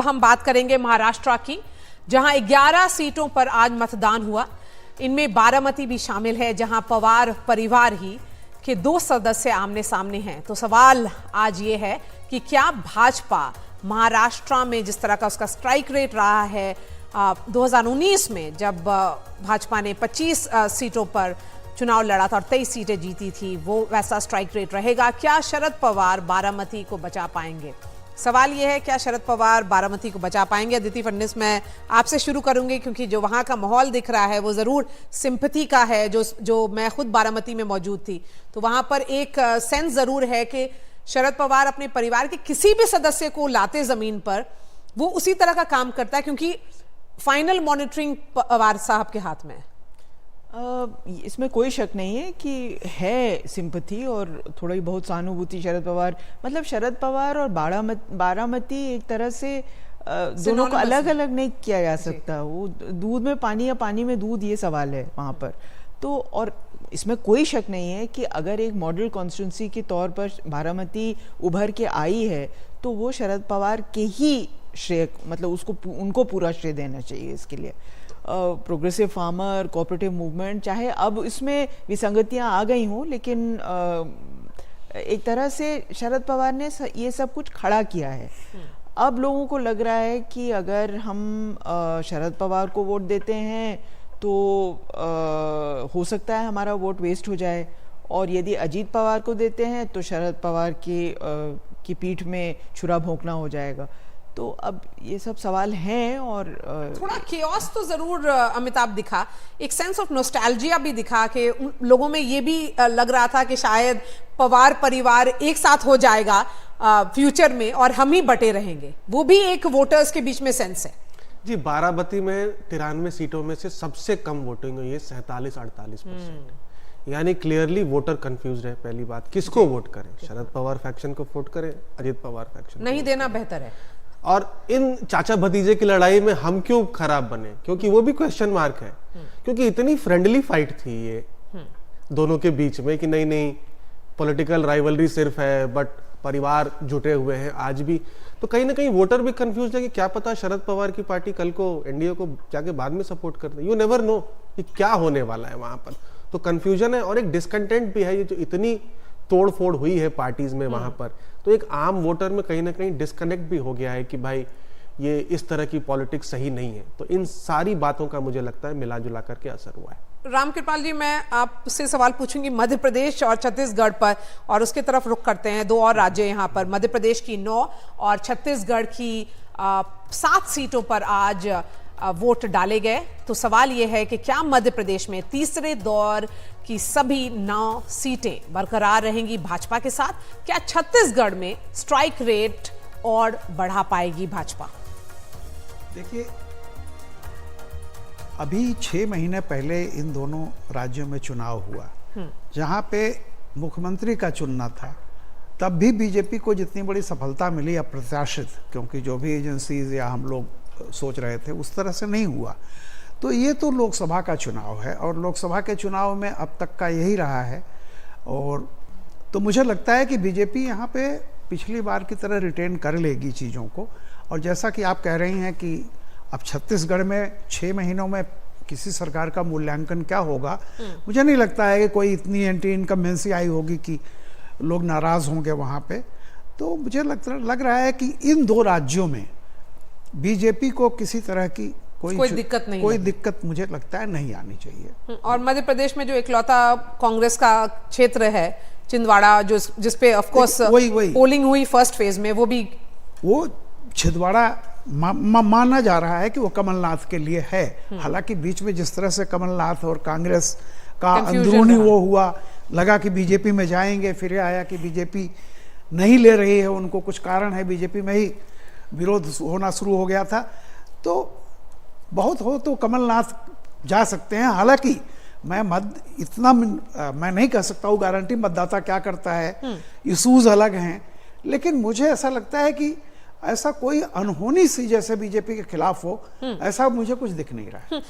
हम बात करेंगे महाराष्ट्र की, जहां 11 सीटों पर आज मतदान हुआ। इनमें बारामती भी शामिल है, जहां पवार परिवार ही के 2 सदस्य आमने सामने हैं। तो सवाल आज ये है कि क्या भाजपा महाराष्ट्र में जिस तरह का उसका स्ट्राइक रेट रहा है 2019 में, जब भाजपा ने 25 सीटों पर चुनाव लड़ा था और 23 सीटें जीती थी, वो वैसा स्ट्राइक रेट रहेगा? क्या शरद पवार बारामती को बचा पाएंगे? सवाल यह है, क्या शरद पवार बारामती को बचा पाएंगे? अदिति फडणवीस, मैं आपसे शुरू करूंगी क्योंकि जो वहां का माहौल दिख रहा है वो जरूर सिंपैथी का है। जो मैं खुद बारामती में मौजूद थी, तो वहां पर एक सेंस जरूर है कि शरद पवार अपने परिवार के किसी भी सदस्य को लाते जमीन पर, वो उसी तरह का काम करता है, क्योंकि फाइनल मॉनिटरिंग पवार साहब के हाथ में है। इसमें कोई शक नहीं है कि है सिंपैथी और थोड़ी बहुत सहानुभूति शरद पवार, मतलब शरद पवार और बारामती एक तरह से दोनों को अलग अलग नहीं किया जा सकता। वो दूध में पानी या पानी में दूध, ये सवाल है वहाँ पर। तो और इसमें कोई शक नहीं है कि अगर एक मॉडल कॉन्स्टिट्यूंसी के तौर पर बारामती उभर के आई है तो वो शरद पवार के ही श्रेय, मतलब उनको पूरा श्रेय देना चाहिए इसके लिए। प्रोग्रेसिव फार्मर, कोऑपरेटिव मूवमेंट, चाहे अब इसमें विसंगतियां आ गई हों, लेकिन एक तरह से शरद पवार ने ये सब कुछ खड़ा किया है। अब लोगों को लग रहा है कि अगर हम शरद पवार को वोट देते हैं तो हो सकता है हमारा वोट वेस्ट हो जाए, और यदि अजीत पवार को देते हैं तो शरद पवार की पीठ में छुरा भोंकना हो जाएगा। तो अब ये सब सवाल हैं, और थोड़ा केओस तो जरूर अमिताभ दिखा, एक सेंस ऑफ नॉस्टैल्जिया भी दिखा कि उन लोगों में ये भी लग रहा था कि शायद पवार परिवार एक साथ हो जाएगा फ्यूचर में और हम ही बटे रहेंगे। वो भी एक वोटर्स के बीच में सेंस है जी। बारामती में 93 सीटों में से सबसे कम वोटिंग हुई है, 47-48%। यानी क्लियरली वोटर कंफ्यूज है। पहली बात, किसको वोट करें? शरद पवार फैक्शन को वोट करें, अजीत पवार फैक्शन नहीं देना बेहतर है। और इन चाचा भतीजे की लड़ाई में हम क्यों खराब बने, क्योंकि वो भी क्वेश्चन मार्क है। क्योंकि इतनी फ्रेंडली फाइट थी ये दोनों के बीच में कि नहीं पॉलिटिकल राइवलरी सिर्फ है, बट परिवार जुटे हुए हैं आज भी। तो कहीं ना कहीं वोटर भी कंफ्यूज है कि क्या पता शरद पवार की पार्टी कल को एनडीए को जाके बाद में सपोर्ट कर दे। यू नेवर नो कि क्या होने वाला है वहां पर। तो कंफ्यूजन है और एक डिसकंटेंट भी है। ये जो इतनी तोड़ फोड़ हुई है पार्टीज में वहां पर, तो एक आम वोटर में कहीं ना कहीं डिस्कनेक्ट भी हो गया है कि भाई ये इस तरह की पॉलिटिक्स सही नहीं है। तो इन सारी बातों का मुझे लगता है मिला जुला करके असर हुआ है। रामकृपाल जी, मैं आपसे सवाल पूछूंगी मध्य प्रदेश और छत्तीसगढ़ पर, और उसके तरफ रुख करते हैं। 2 और राज्य यहाँ पर, मध्य प्रदेश की 9 और छत्तीसगढ़ की 7 सीटों पर आज वोट डाले गए। तो सवाल यह है कि क्या मध्य प्रदेश में तीसरे दौर की सभी 9 सीटें बरकरार रहेंगी भाजपा के साथ? क्या छत्तीसगढ़ में स्ट्राइक रेट और बढ़ा पाएगी भाजपा? देखिए, अभी 6 महीने पहले इन दोनों राज्यों में चुनाव हुआ, जहां पे मुख्यमंत्री का चुनना था। तब भी बीजेपी को जितनी बड़ी सफलता मिली अप्रत्याशित, क्योंकि जो भी एजेंसीज या हम लोग सोच रहे थे उस तरह से नहीं हुआ। तो ये तो लोकसभा का चुनाव है, और लोकसभा के चुनाव में अब तक का यही रहा है। और तो मुझे लगता है कि बीजेपी यहाँ पे पिछली बार की तरह रिटेन कर लेगी चीज़ों को। और जैसा कि आप कह रही हैं कि अब छत्तीसगढ़ में 6 महीनों में किसी सरकार का मूल्यांकन क्या होगा, मुझे नहीं लगता है कि कोई इतनी एंटी इनकम्बेंसी आई होगी कि लोग नाराज़ होंगे वहाँ पे। तो मुझे लग रहा है कि इन 2 राज्यों में बीजेपी को किसी तरह की कोई दिक्कत नहीं, कोई दिक्कत मुझे लगता है नहीं आनी चाहिए। और मध्य प्रदेश में जो इकलौता कांग्रेस का क्षेत्र है छिंदवाड़ा, जिस पे ऑफ कोर्स पोलिंग हुई फर्स्ट फेज में, वो छिंदवाड़ा माना जा रहा है कि वो कमलनाथ के लिए है। हालांकि बीच में जिस तरह से कमलनाथ और कांग्रेस का अंदरूनी वो हुआ, लगा कि बीजेपी में जाएंगे, फिर आया कि बीजेपी नहीं ले रही है, उनको कुछ कारण है, बीजेपी में ही विरोध होना शुरू हो गया था। तो बहुत हो तो कमलनाथ जा सकते हैं। हालांकि मैं नहीं कह सकता हूँ गारंटी मतदाता क्या करता है, इशूज अलग हैं, लेकिन मुझे ऐसा लगता है कि ऐसा कोई अनहोनी सी जैसे बीजेपी के खिलाफ हो, ऐसा मुझे कुछ दिख नहीं रहा है।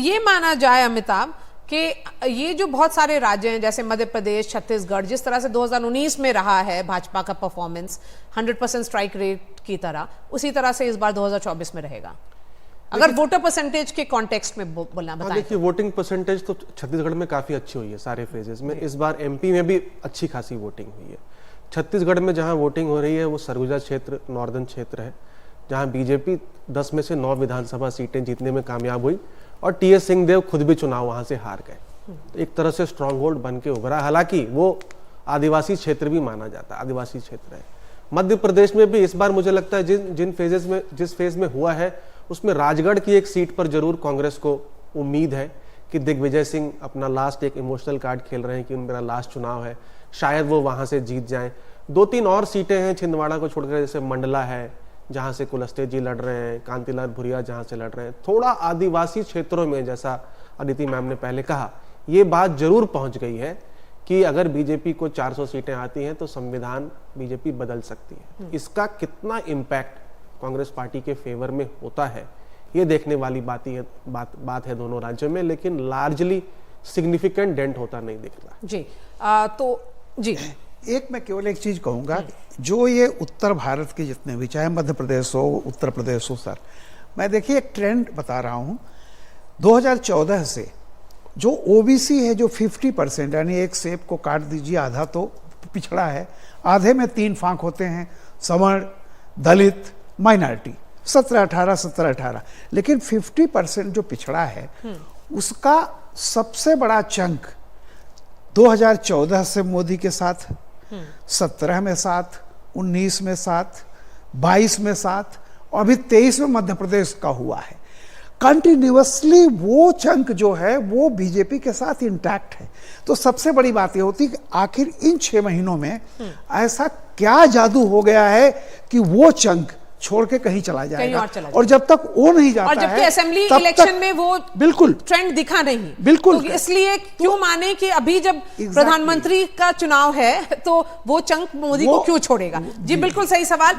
ये माना जाए अमिताभ कि ये जो बहुत सारे राज्य हैं जैसे मध्य प्रदेश, छत्तीसगढ़, जिस तरह से 2019 में रहा है भाजपा का परफॉर्मेंस 100% स्ट्राइक रेट की तरह, उसी तरह से इस बार 2024 में रहेगा, अगर वोटर परसेंटेज के कॉन्टेक्स्ट में बोलना बताएं। देखिए, वोटिंग परसेंटेज तो छत्तीसगढ़ में काफी अच्छी हुई है सारे फेजेस में। इस बार एमपी में भी अच्छी खासी वोटिंग हुई है। छत्तीसगढ़ में जहां वोटिंग हो रही है वो सरगुजा क्षेत्र, नॉर्दर्न क्षेत्र है, जहां बीजेपी 10 में से 9 विधानसभा सीटें जीतने में कामयाब हुई और टीएस सिंहदेव खुद भी चुनाव वहां से हार गए। एक तरह से स्ट्रांग होल्ड बन के उभरा, हालांकि वो आदिवासी क्षेत्र भी माना जाता है, आदिवासी क्षेत्र है। मध्य प्रदेश में भी इस बार मुझे लगता है जिस फेज में हुआ है उसमें राजगढ़ की एक सीट पर जरूर कांग्रेस को उम्मीद है कि दिग्विजय सिंह अपना लास्ट एक इमोशनल कार्ड खेल रहे हैं कि मेरा लास्ट चुनाव है, शायद वो वहां से जीत जाएं। 2-3 और सीटें हैं छिंदवाड़ा को छोड़कर, जैसे मंडला है जहां से कुलस्ते जी लड़ रहे हैं, कांतिलाल भुरिया जहां से लड़ रहे हैं। थोड़ा आदिवासी क्षेत्रों में, जैसा अदिति मैम ने पहले कहा, ये बात जरूर पहुंच गई है कि अगर बीजेपी को 400 सीटें आती हैं तो संविधान बीजेपी बदल सकती है। इसका कितना इम्पैक्ट कांग्रेस पार्टी के फेवर में होता है ये देखने वाली बात है दोनों राज्यों में, लेकिन लार्जली सिग्निफिकेंट डेंट होता नहीं दिख रहा जी। तो जी एक मैं केवल एक चीज कहूंगा, जो ये उत्तर भारत के जितने भी, चाहे मध्य प्रदेश हो, उत्तर प्रदेश हो, सर मैं देखिए एक ट्रेंड बता रहा हूं। 2014 से जो ओबीसी है, जो 50% यानी एक सेब को काट दीजिए आधा तो पिछड़ा है, आधे में 3 फांक होते हैं, सवर्ण, दलित, माइनॉरिटी, 17-18 17-18, लेकिन 50% जो पिछड़ा है उसका सबसे बड़ा चंक 2014 से मोदी के साथ, 17 में 7, 19 में 7, 22 में 7 और अभी 23 में मध्य प्रदेश का हुआ है। कंटिन्यूअसली वो चंक जो है वो बीजेपी के साथ इंटैक्ट है। तो सबसे बड़ी बात ये होती है कि आखिर इन 6 महीनों में ऐसा क्या जादू हो गया है कि वो चंक छोड़ के कहीं चला जाएगा, और जब तक वो नहीं जाता है, और जबकि असेंबली इलेक्शन में वो बिल्कुल ट्रेंड दिखा नहीं, बिल्कुल। तो इसलिए क्यों माने कि अभी जब प्रधानमंत्री का चुनाव है तो वो चंक मोदी को क्यों छोड़ेगा? जी बिल्कुल सही सवाल।